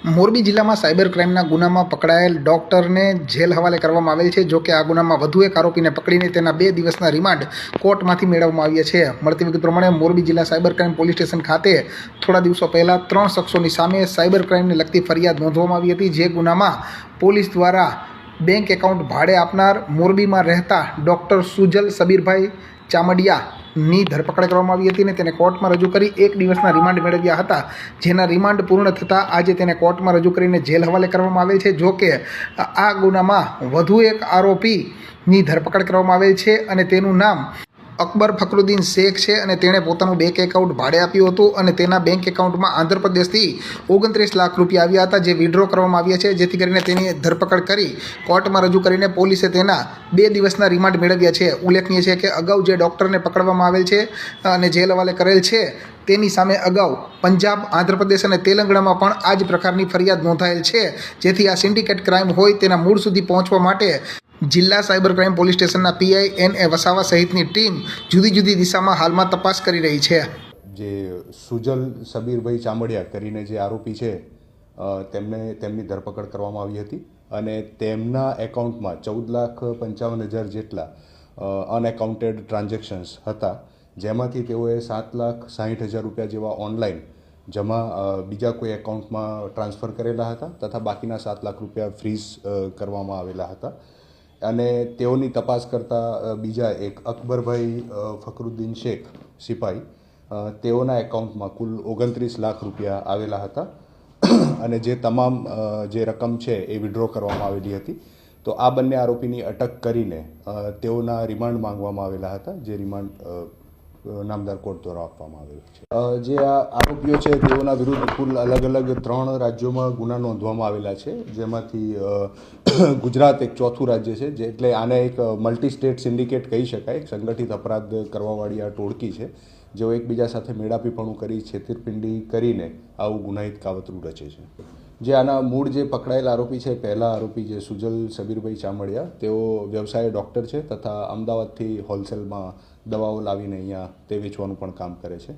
મોરબી જિલ્લામાં સાયબર ક્રાઇમના ગુનામાં પકડાયેલ ડોક્ટરને જેલ હવાલે કરવામાં આવેલ છે। જો કે આ ગુનામાં વધુ એક આરોપીને પકડીને તેના 2 દિવસના રિમાન્ડ કોર્ટમાંથી મેળવવામાં આવ્યા છે। મળતી વિગત પ્રમાણે મોરબી જિલ્લા સાયબર ક્રાઇમ પોલીસ સ્ટેશન ખાતે થોડા દિવસો પહેલા 3 શખ્સોની સામે સાયબર ક્રાઇમને લગતી ફરિયાદ નોંધવામાં આવી હતી। જે ગુનામાં પોલીસ દ્વારા બેંક એકાઉન્ટ ભાડે આપનાર મોરબીમાં રહેતા ડોક્ટર સુજલ સબીરભાઈ ચામડિયાની ધરપકડ કરવામાં આવી હતી અને તેને કોર્ટમાં રજૂ કરી 1 દિવસના રિમાન્ડ મેળવ્યા હતા। જેના રિમાન્ડ પૂર્ણ થતાં આજે તેને કોર્ટમાં રજૂ કરીને જેલ હવાલે કરવામાં આવેલ છે। જો કે આ ગુનામાં વધુ એક આરોપીની ધરપકડ કરવામાં આવેલ છે અને તેનું નામ અકબર ફકરુદ્દીન શેખ છે અને તેણે પોતાનું બેંક એકાઉન્ટ ભાડે આપ્યું હતું અને તેના બેંક એકાઉન્ટમાં આંધ્રપ્રદેશથી 29 લાખ રૂપિયા આવ્યા હતા, જે વિડ્રો કરવામાં આવ્યા છે। જેથી કરીને તેની ધરપકડ કરી કોર્ટમાં રજૂ કરીને પોલીસે તેના 2 દિવસના રિમાન્ડ મેળવ્યા છે। ઉલ્લેખનીય છે કે અગાઉ જે ડૉક્ટરને પકડવામાં આવેલ છે અને જેલ હવાલે કરેલ છે તેની સામે અગાઉ પંજાબ, આંધ્રપ્રદેશ અને તેલંગાણામાં પણ આ જ પ્રકારની ફરિયાદ નોંધાયેલ છે। જેથી આ સિન્ડિકેટ ક્રાઇમ હોય તેના મૂળ સુધી પહોંચવા માટે જિલ્લા સાયબર ક્રાઇમ પોલીસ સ્ટેશનના પીઆઈ NA વસાવા સહિતની ટીમ જુદી જુદી દિશામાં હાલમાં તપાસ કરી રહી છે। જે સુજલ સબીરભાઈ ચામડિયા કરીને જે આરોપી છે તેમની ધરપકડ કરવામાં આવી હતી અને તેમના એકાઉન્ટમાં 14,55,000 જેટલા અનએકાઉન્ટેડ ટ્રાન્ઝેક્શન્સ હતા, જેમાંથી તેઓએ 7,60,000 રૂપિયા જેવા ઓનલાઈન જમા બીજા કોઈ એકાઉન્ટમાં ટ્રાન્સફર કરેલા હતા તથા બાકીના 7 લાખ રૂપિયા ફ્રીઝ કરવામાં આવેલા હતા। અને તેઓની તપાસ કરતા બીજા એક અકબરભાઈ ફકરુદ્દીન શેખ સિપાઈ, તેઓના એકાઉન્ટમાં કુલ 29 લાખ રૂપિયા આવેલા હતા અને જે તમામ જે રકમ છે એ વિડ્રો કરવામાં આવેલી હતી। તો આ બંને આરોપીની અટક કરીને તેઓના રિમાન્ડ માંગવામાં આવેલા હતા, જે રિમાન્ડ નામદાર કોર્ટ દ્વારા આપવામાં આવેલ છે। જે આ આરોપીઓ છે તેઓના વિરુદ્ધ કુલ અલગ અલગ 3 રાજ્યોમાં ગુના નોંધવામાં આવેલા છે, જેમાંથી ગુજરાત એક ચોથું રાજ્ય છે, જે એટલે આને એક મલ્ટી સ્ટેટ સિન્ડિકેટ કહી શકાય। એક સંગઠિત અપરાધ કરવાવાળી આ ટોળકી છે, જેઓ એકબીજા સાથે મેળાપીપણું કરી છેતરપિંડી કરીને આવું ગુનાહિત કાવતરું રચે છે। જે આના મૂળ જે પકડાયેલ આરોપી છે, પહેલા આરોપી જે સુજલ સબીરભાઈ ચામડિયા, તેઓ વ્યવસાય ડૉક્ટર છે તથા અમદાવાદથી હોલસેલમાં દવાઓ લાવીને અહીંયા તે વેચવાનું પણ કામ કરે છે।